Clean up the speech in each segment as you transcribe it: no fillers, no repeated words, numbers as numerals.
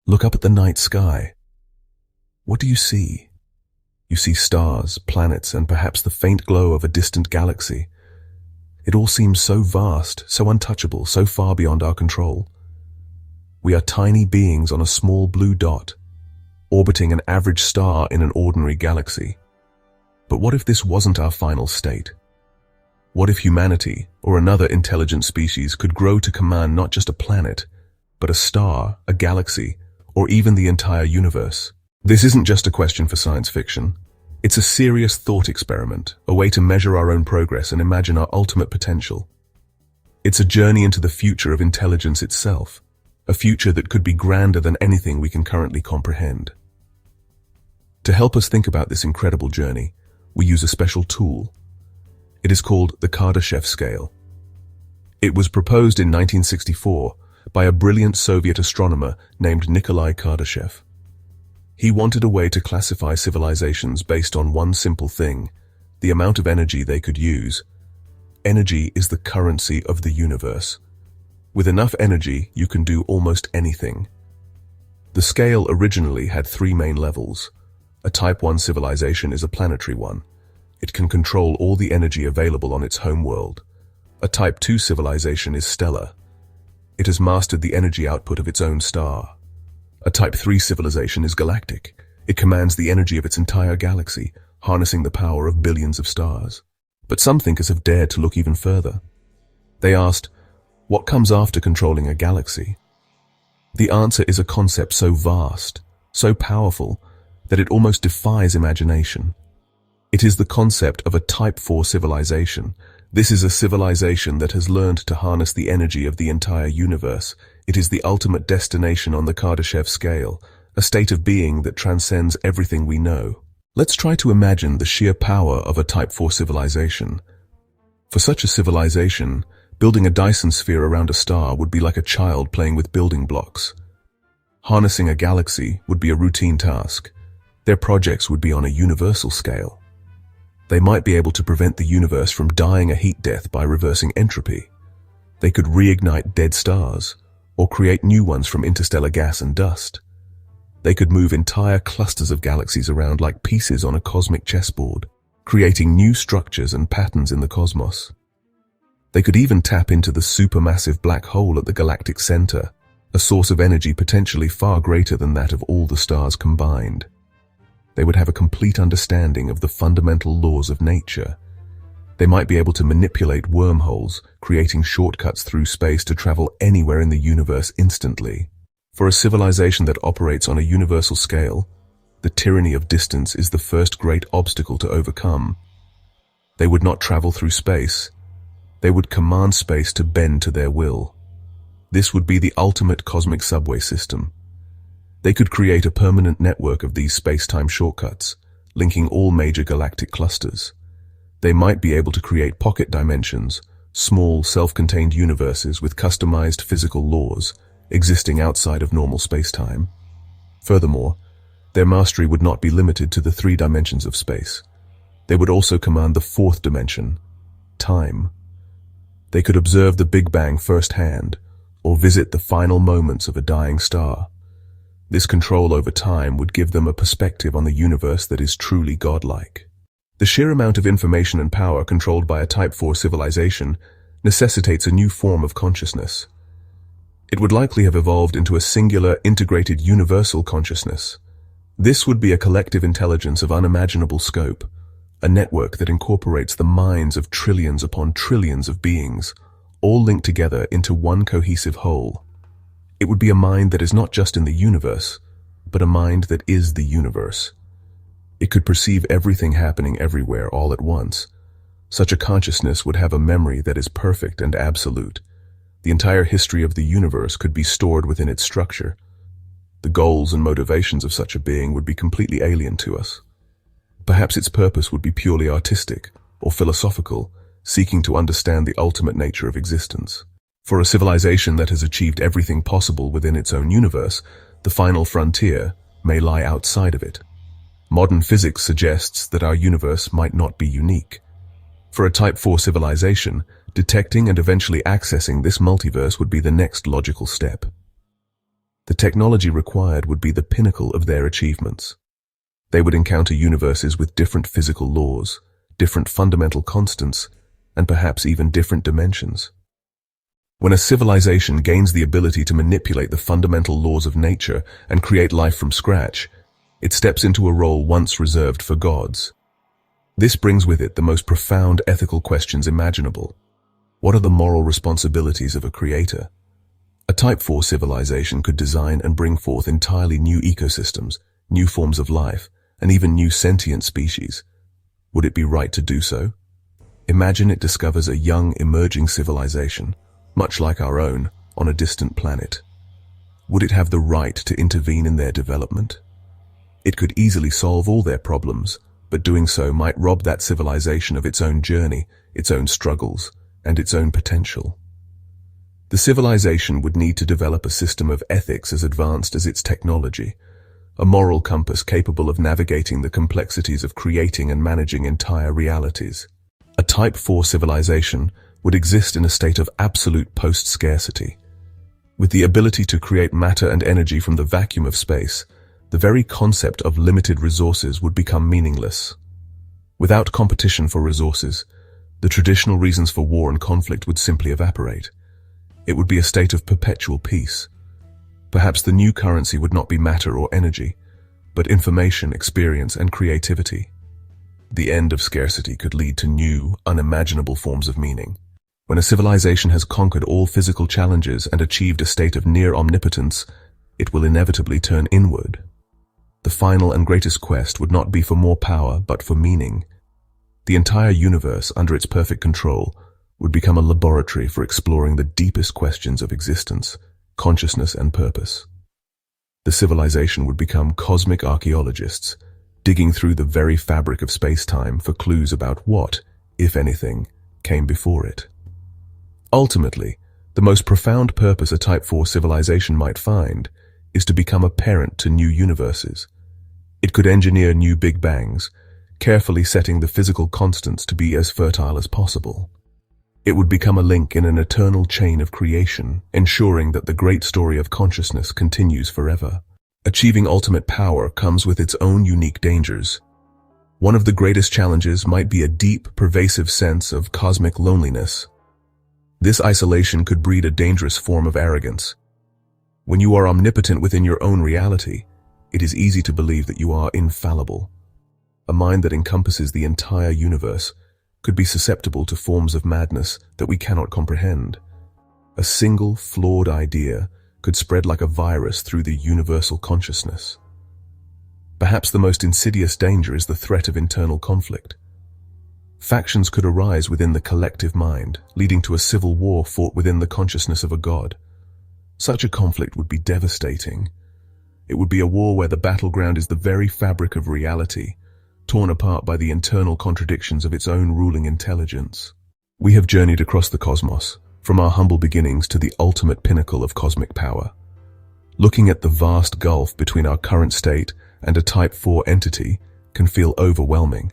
Look up at the night sky. What do you see? You see stars, planets, and perhaps the faint glow of a distant galaxy. It all seems so vast, so untouchable, so far beyond our control. We are tiny beings on a small blue dot, orbiting an average star in an ordinary galaxy. But what if this wasn't our final state? What if humanity, or another intelligent species, could grow to command not just a planet, but a star, a galaxy, or even the entire universe? This isn't just a question for science fiction. It's a serious thought experiment, a way to measure our own progress and imagine our ultimate potential. It's a journey into the future of intelligence itself, a future that could be grander than anything we can currently comprehend. To help us think about this incredible journey, we use a special tool. It is called the Kardashev scale. It was proposed in 1964 by a brilliant Soviet astronomer named Nikolai Kardashev. He wanted a way to classify civilizations based on one simple thing: the amount of energy they could use. Energy is the currency of the universe. With enough energy, you can do almost anything. The scale originally had 3 main levels. A Type 1 civilization is a planetary one. It can control all the energy available on its home world. A Type 2 civilization is stellar. It has mastered the energy output of its own star. A Type 3 civilization is galactic. It commands the energy of its entire galaxy, harnessing the power of billions of stars. But some thinkers have dared to look even further. They asked, what comes after controlling a galaxy? The answer is a concept so vast, so powerful, that it almost defies imagination. It is the concept of a Type 4 civilization. This is a civilization that has learned to harness the energy of the entire universe. It is the ultimate destination on the Kardashev scale, a state of being that transcends everything we know. Let's try to imagine the sheer power of a Type 4 civilization. For such a civilization, building a Dyson sphere around a star would be like a child playing with building blocks. Harnessing a galaxy would be a routine task. Their projects would be on a universal scale. They might be able to prevent the universe from dying a heat death by reversing entropy. They could reignite dead stars, or create new ones from interstellar gas and dust. They could move entire clusters of galaxies around like pieces on a cosmic chessboard, creating new structures and patterns in the cosmos. They could even tap into the supermassive black hole at the galactic center, a source of energy potentially far greater than that of all the stars combined. They would have a complete understanding of the fundamental laws of nature. They might be able to manipulate wormholes, creating shortcuts through space to travel anywhere in the universe instantly. For a civilization that operates on a universal scale, the tyranny of distance is the first great obstacle to overcome. They would not travel through space. They would command space to bend to their will. This would be the ultimate cosmic subway system. They could create a permanent network of these space-time shortcuts, linking all major galactic clusters. They might be able to create pocket dimensions, small, self-contained universes with customized physical laws, existing outside of normal space-time. Furthermore, their mastery would not be limited to the 3 dimensions of space. They would also command the 4th dimension, time. They could observe the Big Bang firsthand, or visit the final moments of a dying star. This control over time would give them a perspective on the universe that is truly godlike. The sheer amount of information and power controlled by a Type 4 civilization necessitates a new form of consciousness. It would likely have evolved into a singular, integrated, universal consciousness. This would be a collective intelligence of unimaginable scope, a network that incorporates the minds of trillions upon trillions of beings, all linked together into one cohesive whole. It would be a mind that is not just in the universe, but a mind that is the universe. It could perceive everything happening everywhere all at once. Such a consciousness would have a memory that is perfect and absolute. The entire history of the universe could be stored within its structure. The goals and motivations of such a being would be completely alien to us. Perhaps its purpose would be purely artistic or philosophical, seeking to understand the ultimate nature of existence. For a civilization that has achieved everything possible within its own universe, the final frontier may lie outside of it. Modern physics suggests that our universe might not be unique. For a Type 4 civilization, detecting and eventually accessing this multiverse would be the next logical step. The technology required would be the pinnacle of their achievements. They would encounter universes with different physical laws, different fundamental constants, and perhaps even different dimensions. When a civilization gains the ability to manipulate the fundamental laws of nature and create life from scratch, it steps into a role once reserved for gods. This brings with it the most profound ethical questions imaginable. What are the moral responsibilities of a creator? A Type 4 civilization could design and bring forth entirely new ecosystems, new forms of life, and even new sentient species. Would it be right to do so? Imagine it discovers a young, emerging civilization, much like our own, on a distant planet. Would it have the right to intervene in their development? It could easily solve all their problems, but doing so might rob that civilization of its own journey, its own struggles, and its own potential. The civilization would need to develop a system of ethics as advanced as its technology, a moral compass capable of navigating the complexities of creating and managing entire realities. A Type 4 civilization would exist in a state of absolute post-scarcity. With the ability to create matter and energy from the vacuum of space, the very concept of limited resources would become meaningless. Without competition for resources, the traditional reasons for war and conflict would simply evaporate. It would be a state of perpetual peace. Perhaps the new currency would not be matter or energy, but information, experience, and creativity. The end of scarcity could lead to new, unimaginable forms of meaning. When a civilization has conquered all physical challenges and achieved a state of near omnipotence, it will inevitably turn inward. The final and greatest quest would not be for more power, but for meaning. The entire universe, under its perfect control, would become a laboratory for exploring the deepest questions of existence, consciousness, and purpose. The civilization would become cosmic archaeologists, digging through the very fabric of space-time for clues about what, if anything, came before it. Ultimately, the most profound purpose a Type 4 civilization might find is to become a parent to new universes. It could engineer new Big Bangs, carefully setting the physical constants to be as fertile as possible. It would become a link in an eternal chain of creation, ensuring that the great story of consciousness continues forever. Achieving ultimate power comes with its own unique dangers. One of the greatest challenges might be a deep, pervasive sense of cosmic loneliness. This isolation could breed a dangerous form of arrogance. When you are omnipotent within your own reality, it is easy to believe that you are infallible. A mind that encompasses the entire universe could be susceptible to forms of madness that we cannot comprehend. A single, flawed idea could spread like a virus through the universal consciousness. Perhaps the most insidious danger is the threat of internal conflict. Factions could arise within the collective mind, leading to a civil war fought within the consciousness of a god. Such a conflict would be devastating. It would be a war where the battleground is the very fabric of reality, torn apart by the internal contradictions of its own ruling intelligence. We have journeyed across the cosmos, from our humble beginnings to the ultimate pinnacle of cosmic power. Looking at the vast gulf between our current state and a Type 4 entity can feel overwhelming.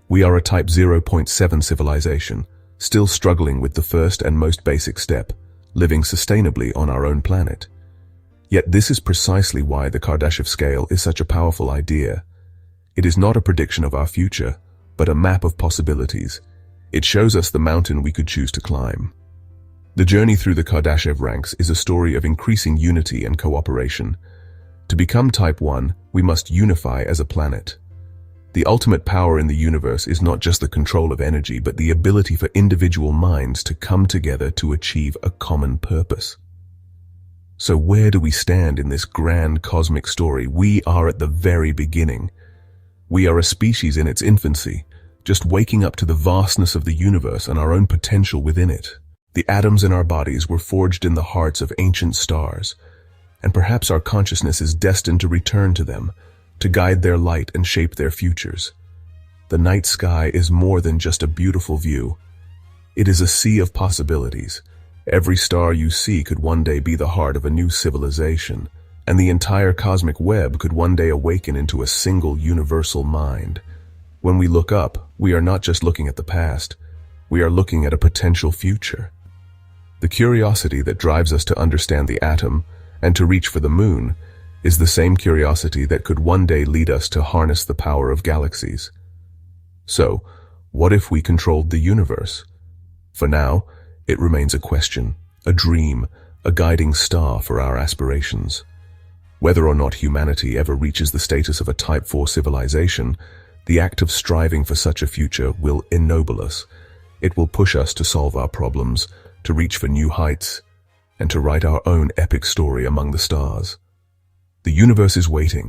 We are a Type 0.7 civilization, still struggling with the first and most basic step, living sustainably on our own planet. Yet this is precisely why the Kardashev scale is such a powerful idea. It is not a prediction of our future, but a map of possibilities. It shows us the mountain we could choose to climb. The journey through the Kardashev ranks is a story of increasing unity and cooperation. To become Type 1, we must unify as a planet. The ultimate power in the universe is not just the control of energy, but the ability for individual minds to come together to achieve a common purpose. So where do we stand in this grand cosmic story? We are at the very beginning. We are a species in its infancy, just waking up to the vastness of the universe and our own potential within it. The atoms in our bodies were forged in the hearts of ancient stars, and perhaps our consciousness is destined to return to them, to guide their light and shape their futures. The night sky is more than just a beautiful view. It is a sea of possibilities. Every star you see could one day be the heart of a new civilization, and the entire cosmic web could one day awaken into a single universal mind. When we look up, we are not just looking at the past, we are looking at a potential future. The curiosity that drives us to understand the atom and to reach for the moon is the same curiosity that could one day lead us to harness the power of galaxies. So, what if we controlled the universe? For now, it remains a question, a dream, a guiding star for our aspirations. Whether or not humanity ever reaches the status of a Type 4 civilization, the act of striving for such a future will ennoble us. It will push us to solve our problems, to reach for new heights, and to write our own epic story among the stars. The universe is waiting.